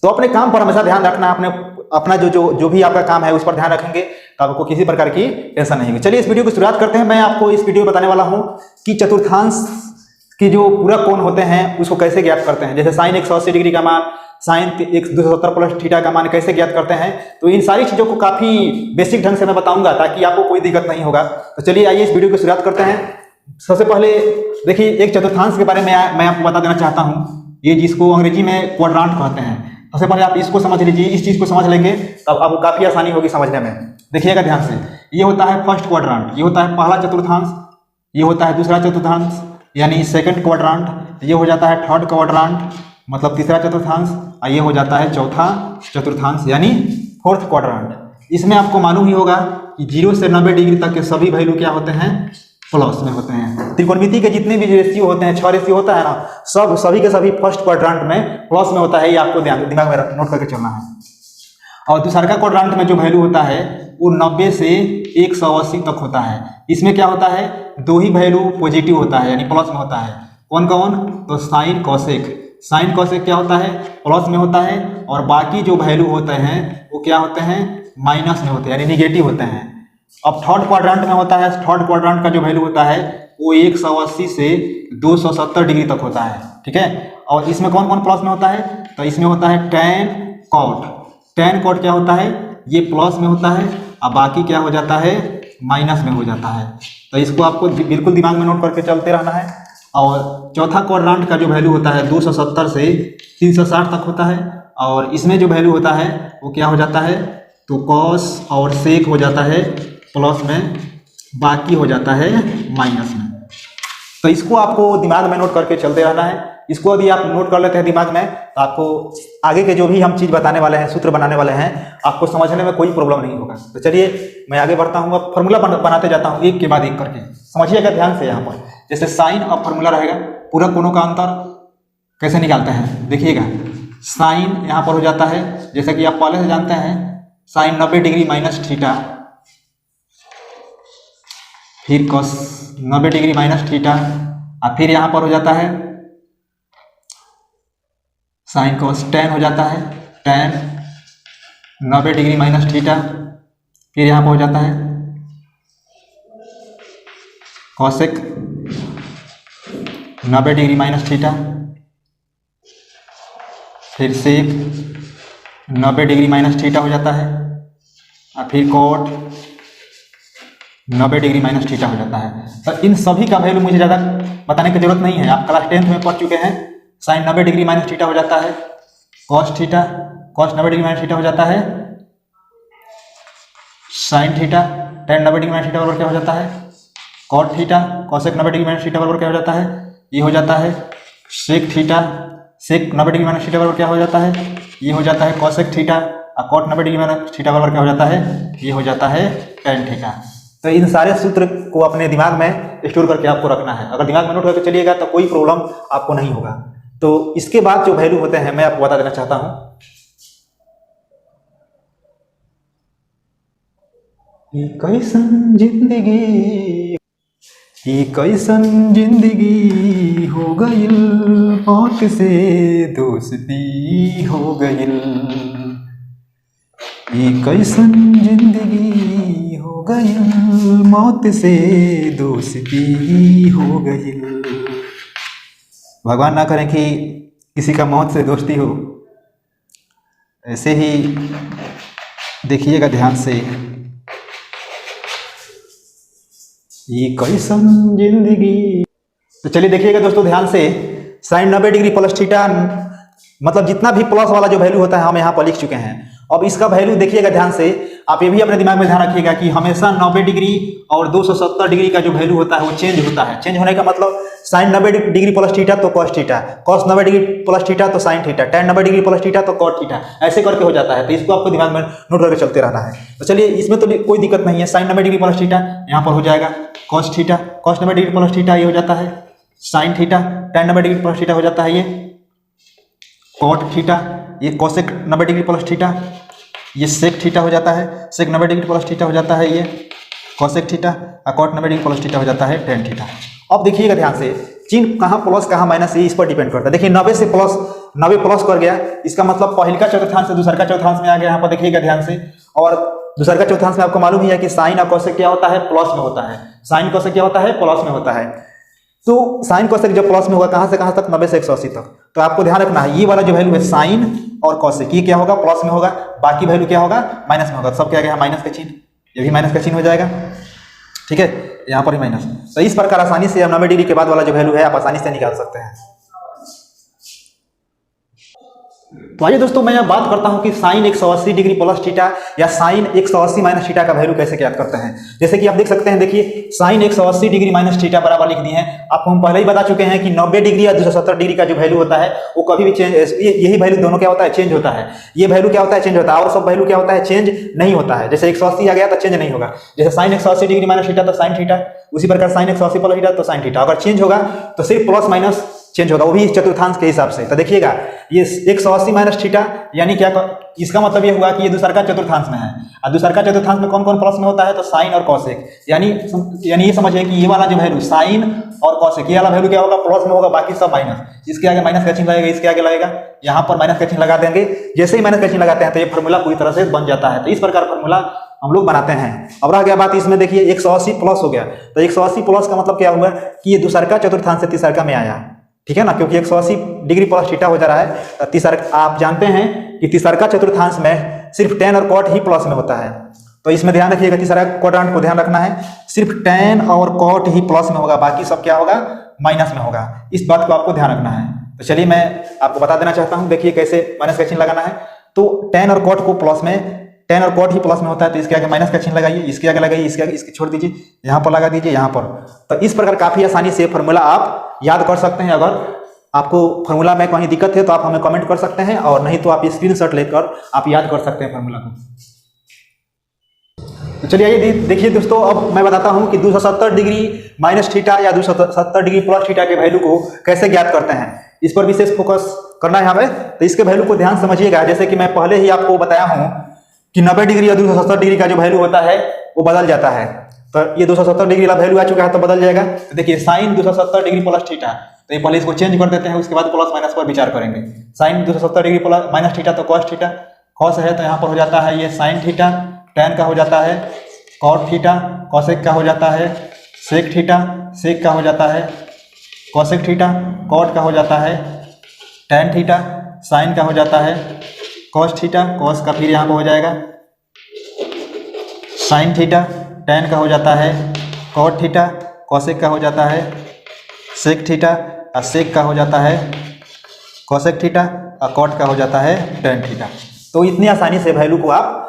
तो अपने काम पर हमेशा ध्यान रखना, अपना जो भी आपका काम है उस पर ध्यान रखेंगे तो आपको किसी प्रकार की टेंशन नहीं होगी। चलिए इस वीडियो की शुरुआत करते हैं। मैं आपको इस वीडियो में बताने वाला हूं कि चतुर्थांश की जो पूरा कोण होते हैं उसको कैसे ज्ञात करते हैं। जैसे साइन 180 डिग्री का मान, साइन 270 प्लस थीटा का मान कैसे ज्ञात करते हैं। तो इन सारी चीजों को काफी बेसिक ढंग से मैं बताऊंगा ताकि आपको कोई दिक्कत नहीं होगा। तो चलिए आइए इस वीडियो की शुरुआत करते हैं। सबसे पहले देखिए एक चतुर्थांश के बारे में मैं आपको बता देना चाहता हूं, ये जिसको अंग्रेजी में क्वाड्रांट कहते हैं। सबसे पहले आप इसको समझ लीजिए, इस चीज को समझ लेंगे तब आपको काफी आसानी होगी समझने में। देखिएगा ध्यान से, ये होता है फर्स्ट क्वाड्रांट, ये होता है पहला चतुर्थांश, ये होता है दूसरा चतुर्थांश यानी सेकंड क्वाड्रांट, ये हो जाता है थर्ड क्वाड्रांट मतलब तीसरा चतुर्थांश, और ये हो जाता है चौथा चतुर्थांश यानी फोर्थ क्वाड्रांट। इसमें आपको मालूम ही होगा कि 0 से 90 डिग्री तक के सभी वैल्यू क्या होते हैं, प्लस में होते हैं। त्रिकोणमिति के जितने भी रेशियो होते हैं, 6 रेशियो होता है ना, सभी के सभी फर्स्ट क्वाड्रांट में प्लस में होता है। ये आपको दिमाग में नोट करके चलना है। और दूसरा क्वाड्रांट में जो वैल्यू होता है वो 90 से 180 तक होता है। इसमें क्या होता है, दो ही वैल्यू पॉजिटिव होता है यानी प्लस में होता है। कौन कौन, तो साइन कॉसेक। साइन कॉसेक क्या होता है, प्लस में होता है, और बाकी जो वैल्यू होते हैं वो क्या होते हैं, माइनस में होते हैं यानी निगेटिव होते हैं। अब थर्ड क्वाड्रांट में होता है, थर्ड क्वाड्रांट का जो वैल्यू होता है वो 180 से 270 डिग्री तक होता है, ठीक है। और इसमें कौन कौन प्लस में होता है, तो इसमें होता है tan cot। tan cot क्या होता है, ये प्लस में होता है, और बाकी क्या हो जाता है, माइनस में हो जाता है। तो इसको आपको बिल्कुल दिमाग में नोट करके चलते रहना है। और चौथा क्वाड्रांट का जो वैल्यू होता है 270 से 360 तक होता है, और इसमें जो वैल्यू होता है वो क्या हो जाता है, तो कॉस और सेक हो जाता है प्लस में, बाकी हो जाता है माइनस में। तो इसको आपको दिमाग में नोट करके चलते रहना है। इसको यदि आप नोट कर लेते हैं दिमाग में तो आपको आगे के जो भी हम चीज बताने वाले हैं, सूत्र बनाने वाले हैं, आपको समझने में कोई प्रॉब्लम नहीं होगा। तो चलिए मैं आगे बढ़ता हूँ, अब फॉर्मूला बनाते जाता हूँ एक के बाद एक करके। समझिएगा ध्यान से। यहाँ पर जैसे साइन और फॉर्मूला रहेगा, पूरा कोणों का अंतर कैसे निकालते हैं देखिएगा। साइन यहाँ पर हो जाता है, जैसा कि आप पहले से जानते हैं, साइन 90 डिग्री माइनस थीटा, फिर कॉस 90 डिग्री माइनस थीटा, और फिर यहाँ पर हो जाता है साइन कॉस tan हो जाता है, tan 90 डिग्री माइनस थीटा, फिर यहाँ पर हो जाता है कॉसेक 90 डिग्री माइनस थीटा, फिर सेक 90 डिग्री माइनस थीटा हो जाता है, और फिर कॉट 90 डिग्री माइनस थीटा हो जाता है। तो इन सभी का वैल्यू मुझे ज़्यादा बताने की जरूरत नहीं है, आप क्लास 10th में पढ़ चुके हैं। साइन 90 डिग्री माइनस थीटा हो जाता है cos theta, cos 90 degree minus theta हो जाता है sine theta, tan 90 degree minus theta बराबर क्या हो जाता है, cot theta, cosec 90 degree minus theta बराबर क्या हो जाता है, ये हो जाता है sec theta, sec 90 degree minus theta बराबर क्या हो जाता है, ये हो जाता है कॉसेक थीटा, और कॉट 90 डिग्री माइनस थीटा बराबर क्या हो जाता है, ये हो जाता है tan थीटा। तो इन सारे सूत्र को अपने दिमाग में स्टोर करके आपको रखना है। अगर दिमाग में नोट करके चलिएगा तो कोई प्रॉब्लम आपको नहीं होगा। तो इसके बाद जो वैल्यू होते हैं मैं आपको बता देना चाहता हूं। कैसन जिंदगी हो गई, मौत से दोस्ती हो गई, ये कैसन जिंदगी हो गई, मौत से दोस्ती हो गई। भगवान ना करें कि किसी का मौत से दोस्ती हो। ऐसे ही देखिएगा ध्यान से, ये कैसन जिंदगी। तो चलिए देखिएगा दोस्तों ध्यान से, साइन 90 डिग्री प्लस थीटा मतलब जितना भी प्लस वाला जो वैल्यू होता है हम यहाँ पर लिख चुके हैं। अब इसका वैल्यू देखिएगा ध्यान से, आप ये भी अपने दिमाग में ध्यान रखिएगा कि हमेशा 90 डिग्री और 270 डिग्री का जो वैल्यू होता है वो चेंज होता है। चेंज होने का मतलब साइन 90 डिग्री प्लस थीटा तो cos theta, cos 90 degree plus theta तो sine theta, tan 90 degree plus theta तो कॉट थीटा, ऐसे करके हो जाता है। तो इसको आपको दिमाग में नोट करके चलते रहना है। तो चलिए इसमें तो कोई दिक्कत नहीं है। साइन 90 डिग्री प्लस थीटा यहाँ पर हो जाएगा cos theta, cos 90 degree plus theta ये हो जाता है sine theta, tan 90 degree plus theta हो जाता है ये कॉट थीटा, ये कॉसेक 90 डिग्री प्लस थीटा, ये सेक थीटा हो जाता है, सेक 90 डिग्री प्लस थीटा हो जाता है ये कॉसेक थीटा, और कॉट 90 डिग्री प्लस थीटा हो जाता है tan थीटा। अब देखिएगा ध्यान से चिन्ह कहाँ प्लस कहाँ माइनस ये इस पर डिपेंड करता है। देखिए 90 से प्लस 90 प्लस कर गया, इसका मतलब पहले का चतुर्थांश से दूसरा का चतुर्थांश में आ गया। यहाँ पर देखिएगा ध्यान से, और दूसरा का चतुर्थांश में आपको मालूम ही है कि साइन और कोसेक क्या होता है, प्लस में होता है। साइन कोसेक क्या होता है, प्लस में होता है। तो साइन कोसेक जब प्लस में होगा कहाँ से कहाँ तक, 90 से 180 तक। तो आपको ध्यान रखना है ये वाला जो वैल्यू है साइन और कोसेक ये क्या होगा, प्लस में होगा, बाकी वैल्यू क्या होगा, माइनस में होगा। सब क्या गया माइनस का चिन्ह, ये भी माइनस का चिन्ह हो जाएगा, ठीक है, यहाँ पर भी माइनस। तो इस प्रकार आसानी से 90 डिग्री के बाद वाला जो वैल्यू है आप आसानी से निकाल सकते हैं। तो आइए दोस्तों मैं यहाँ बात करता हूँ कि साइन 180 डिग्री प्लस थीटा या साइन 180 माइनस थीटा का वैल्यू कैसे ज्ञात करते हैं। जैसे कि आप देख सकते हैं, देखिए साइन 180 डिग्री माइनस थीटा बराबर लिख दिए हैं। आपको हम पहले ही बता चुके हैं कि 90 डिग्री या 270 डिग्री का जो वैल्यू होता है वो कभी भी चेंज, यही वैल्यू दोनों क्या होता है, चेंज होता है। ये वैल्यू क्या होता है, चेंज होता है, और सब वैल्यू क्या होता है, चेंज नहीं होता है। जैसे 180 आ गया तो चेंज नहीं होगा, जैसे साइन 180 डिग्री माइनस थीटा तो साइन थीटा, उसी प्रकार साइन 180 प्लस थीटा तो साइन थीटा। अगर चेंज होगा तो सिर्फ प्लस माइनस चेंज होगा, वो भी चतुर्थांश के हिसाब से। तो देखिएगा ये 180 माइनस थीटा यानी क्या, इसका मतलब ये हुआ कि ये दूसरा का चतुर्थांश में है। और दूसरा का चतुर्थांश में कौन कौन प्लस में होता है, तो साइन और कोसेक। यानी ये समझिए कि ये वाला जो वैल्यू साइन और कोसेक, ये वाला वैल्यू क्या होगा, प्लस में होगा, बाकी सब माइनस। इसके आगे माइनस का चिन्ह लगेगा, इसके आगे लगेगा, यहाँ पर माइनस का चिन्ह लगा देंगे। जैसे ही माइनस का चिन्ह लगाते हैं तो ये फॉर्मूला पूरी तरह से बन जाता है। तो इस प्रकार फॉर्मूला हम लोग बनाते हैं। अब रह गया बात इसमें, देखिए 180 प्लस हो गया, तो 180 प्लस का मतलब क्या हुआ कि ये दूसरा का चतुर्थांश से तीसरा का में आया, ठीक है ना, क्योंकि 180 डिग्री प्लस थीटा हो जा रहा है। तीसरा, आप जानते हैं कि तीसरा का चतुर्थांश में सिर्फ tan और cot ही प्लस में होता है। तो इसमें ध्यान रखिएगा, तीसरा क्वाड्रेंट को ध्यान रखना है, सिर्फ tan और cot ही प्लस में होगा, बाकी सब क्या होगा, माइनस में होगा। इस बात को आपको ध्यान रखना है। तो चलिए मैं आपको बता देना चाहता हूँ, देखिए कैसे माइनस का चिन्ह लगाना है। तो tan और cot को प्लस में, tan और cot ही प्लस में होता है, तो इसके आगे माइनस का चिन्ह लगाइए, इसके आगे लगाइए, इसके आगे, इसके छोड़ दीजिए, यहाँ पर लगा दीजिए, यहाँ पर। तो इस प्रकार काफी आसानी से फॉर्मूला आप याद कर सकते हैं। अगर आपको फॉर्मूला में कहीं दिक्कत है तो आप हमें कमेंट कर सकते हैं, और नहीं तो आप स्क्रीनशॉट लेकर आप याद कर सकते हैं फॉर्मूला को। तो चलिए आइए देखिए दोस्तों, अब मैं बताता हूं कि 270 डिग्री माइनस थीटा या 270 डिग्री प्लस थीटा के वैल्यू को कैसे ज्ञात करते हैं, इस पर विशेष फोकस करना है हमें। तो इसके वैल्यू को ध्यान समझिएगा। जैसे कि मैं पहले ही आपको बताया हूं कि 90 डिग्री या 270 डिग्री का जो वैल्यू होता है वो बदल जाता है। तो ये 270 डिग्री वाला वैल्यू आ चुका है तो बदल जाएगा। तो देखिए साइन 270 डिग्री प्लस थीटा, तो ये पहले इसको चेंज कर देते हैं, उसके बाद प्लस माइनस पर विचार करेंगे। Sine 270 degree plus minus theta तो कॉस थीटा, कॉस है तो यहाँ पर हो जाता है ये साइन थीटा, टैन का हो जाता है कॉट थीटा, कॉसेक का हो जाता है सेक थीटा, सेक का हो जाता है कॉसेक थीटा, कॉट का हो जाता है टैन थीटा, साइन का हो जाता है कॉस थीटा, कॉस का फिर यहाँ पर हो जाएगा साइन थीटा, टैन का हो जाता है कॉट थीटा, कॉसेक का हो जाता है सेक थीटा, और सेक का हो जाता है कॉसेक थीटा, और कॉट का हो जाता है टैन थीटा। तो इतनी आसानी से वैल्यू को आप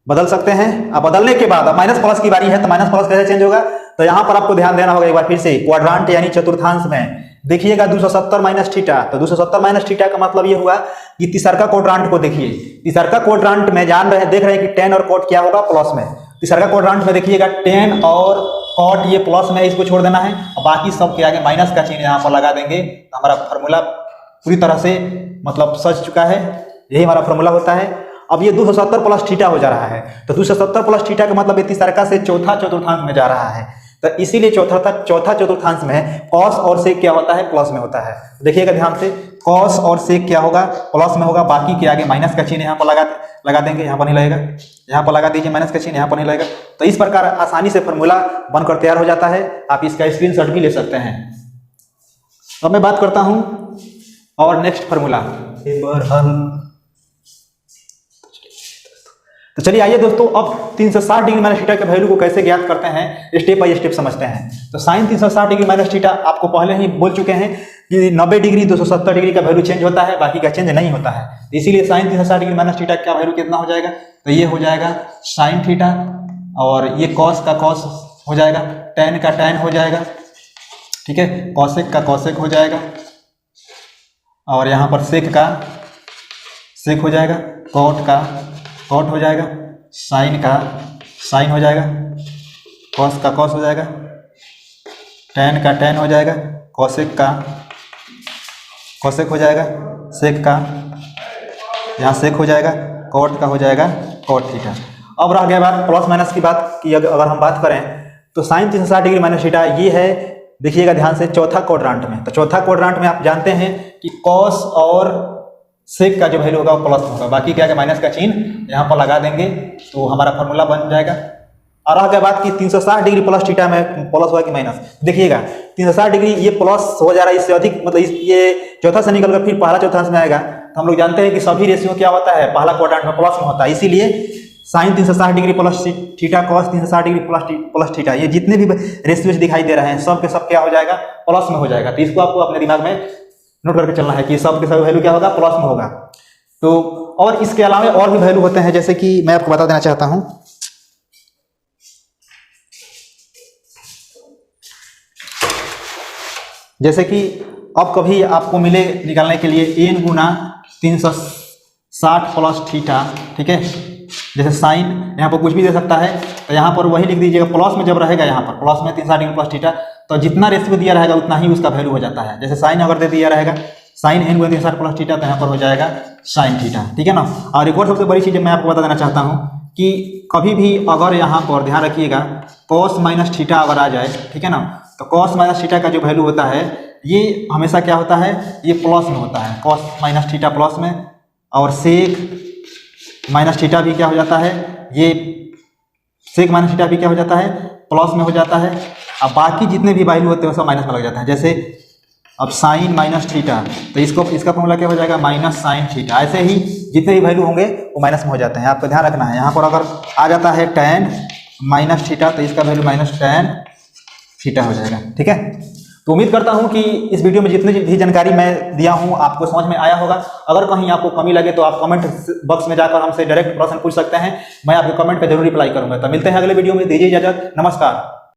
बदल सकते हैं। अब बदलने के बाद अब माइनस प्लस की बारी है, तो माइनस प्लस कैसे चेंज होगा, तो यहाँ पर आपको ध्यान देना होगा एक बार फिर से, क्वाड्रांट यानी चतुर्थांश में देखिएगा 270 माइनस थीटा। तो 270 माइनस थीटा का मतलब ये हुआ कि तीसरा क्वाड्रांट को देखिए, तीसरा क्वाड्रांट में देख रहे हैं कि टैन और कॉट क्या होगा, प्लस में। तीसरा क्वाड्रांट में देखिएगा टैन और कॉट ये प्लस में, इसको छोड़ देना है, और बाकी सब के आगे माइनस का चिन्ह यहाँ पर लगा देंगे। तो हमारा फॉर्मूला पूरी तरह से मतलब सज चुका है, यही हमारा फॉर्मूला होता है। अब ये 270 प्लस थीटा हो जा रहा है, तो 270 प्लस थीटा का मतलब ये तीसरा से चौथा चतुर्थांश में जा रहा है। तो इसीलिए चौथा चतुर्थांश में कॉस और सेक क्या होता है, प्लस में होता है। देखिएगा ध्यान से, कॉस और सेक क्या होगा, प्लस में होगा, बाकी के आगे माइनस का चिन्ह यहाँ पर लगा देंगे, यहाँ पर नहीं लगेगा, यहाँ पर लगा दीजिए माइनस का चिन्ह, यहाँ पर नहीं लगेगा। तो इस प्रकार आसानी से फॉर्मूला बनकर तैयार हो जाता है। आप इसका स्क्रीनशॉट भी ले सकते हैं। अब मैं बात करता हूँ और नेक्स्ट फॉर्मूला। तो चलिए आइए दोस्तों, अब 360 डिग्री माइनस थीटा के वैल्यू को कैसे ज्ञात करते हैं, स्टेप बाय स्टेप समझते हैं। तो साइन 360 डिग्री माइनस थीटा आपको पहले ही बोल चुके हैं कि 90 डिग्री 270 डिग्री का वैल्यू चेंज होता है, बाकी का चेंज नहीं होता है। इसीलिए साइन 360 डिग्री माइनस थीटा का वैल्यू कितना हो जाएगा, तो ये हो जाएगा साइन थीटा, और ये कॉस का कॉस हो जाएगा, टैन का टैन हो जाएगा, ठीक है, कॉसेक का कॉसेक हो जाएगा, और यहाँ पर सेक का सेक हो जाएगा, कॉट का कॉट हो जाएगा, साइन का साइन हो जाएगा, कॉस का कॉस हो जाएगा, टैन का टैन हो जाएगा, कॉसेक का कॉसेक हो जाएगा, सेक का यहाँ सेक हो जाएगा, कॉट का हो जाएगा कॉट थीटा। अब रह गया बात प्लस माइनस की बात कि अगर हम बात करें तो साइन 360 डिग्री माइनस थीटा ये है देखिएगा ध्यान से चौथा क्वाड्रेंट में। तो चौथा क्वाड्रेंट में आप जानते हैं कि कॉस और सेक का जो वैल्यू होगा वो प्लस होगा, बाकी क्या है माइनस का चिन्ह यहाँ पर लगा देंगे तो हमारा फॉर्मूला बन जाएगा। और आगे बात की 360 डिग्री प्लस थीटा में प्लस होगा कि माइनस, देखिएगा 360 डिग्री ये प्लस हो जा रहा है, इससे अधिक मतलब ये चौथा से निकलकर फिर पहला चौथा में आएगा। तो हम लोग जानते हैं कि सभी रेशियो क्या होता है, पहला क्वाड्रेंट में प्लस में होता है, इसीलिए sine 360 degree plus theta, cos 360 degree plus theta, ये जितने भी रेशियो दिखाई दे रहे हैं सब के सब क्या हो जाएगा, प्लस में हो जाएगा। तो इसको आपको अपने दिमाग में नोट करके चलना है कि सब के सब वैल्यू क्या होगा, प्लस में होगा। तो और इसके अलावा और भी वैल्यू होते हैं, जैसे कि मैं आपको बता देना चाहता हूं, जैसे कि अब कभी आपको मिले निकालने के लिए n गुना 360 प्लस थीटा, ठीक है, जैसे साइन यहाँ पर कुछ भी दे सकता है, तो यहाँ पर वही लिख दीजिएगा, प्लस में जब रहेगा यहाँ पर प्लस में 360 डिग्री प्लस थीटा, तो जितना रेशियो दिया रहेगा उतना ही उसका वैल्यू हो जाता है। जैसे साइन अगर दे दिया रहेगा साइन n गुना 360 प्लस थीटा, तो यहाँ पर हो जाएगा साइन थीटा, ठीक है ना। और एक और सबसे बड़ी चीज़ मैं आपको बता देना चाहता हूँ कि कभी भी अगर यहाँ पर ध्यान रखिएगा कॉस माइनस थीटा अगर आ जाए, ठीक है ना, तो कॉस माइनस थीटा का जो वैल्यू होता है ये हमेशा क्या होता है, ये प्लस में होता है, कॉस माइनस थीटा प्लस में, और सेक माइनस थीटा भी क्या हो जाता है, ये सेक माइनस थीटा भी क्या हो जाता है, प्लस में हो जाता है। अब बाकी जितने भी वैल्यू होते हैं वो सब माइनस में लग जाता है। जैसे अब साइन माइनस थीटा, तो इसका फॉर्मूला क्या हो जाएगा, माइनस साइन थीटा। ऐसे ही जितने भी वैल्यू होंगे वो माइनस में हो जाते हैं, आपको ध्यान रखना है। यहाँ पर अगर आ जाता है tan माइनस थीटा, तो इसका वैल्यू माइनस tan थीटा हो जाएगा, ठीक है। तो उम्मीद करता हूं कि इस वीडियो में जितनी भी जानकारी मैं दिया हूं आपको समझ में आया होगा। अगर कहीं आपको कमी लगे तो आप कमेंट बॉक्स में जाकर हमसे डायरेक्ट प्रश्न पूछ सकते हैं, मैं आपके कमेंट का जरूर रिप्लाई करूंगा। तो मिलते हैं अगले वीडियो में, दीजिए इजाजत, नमस्कार।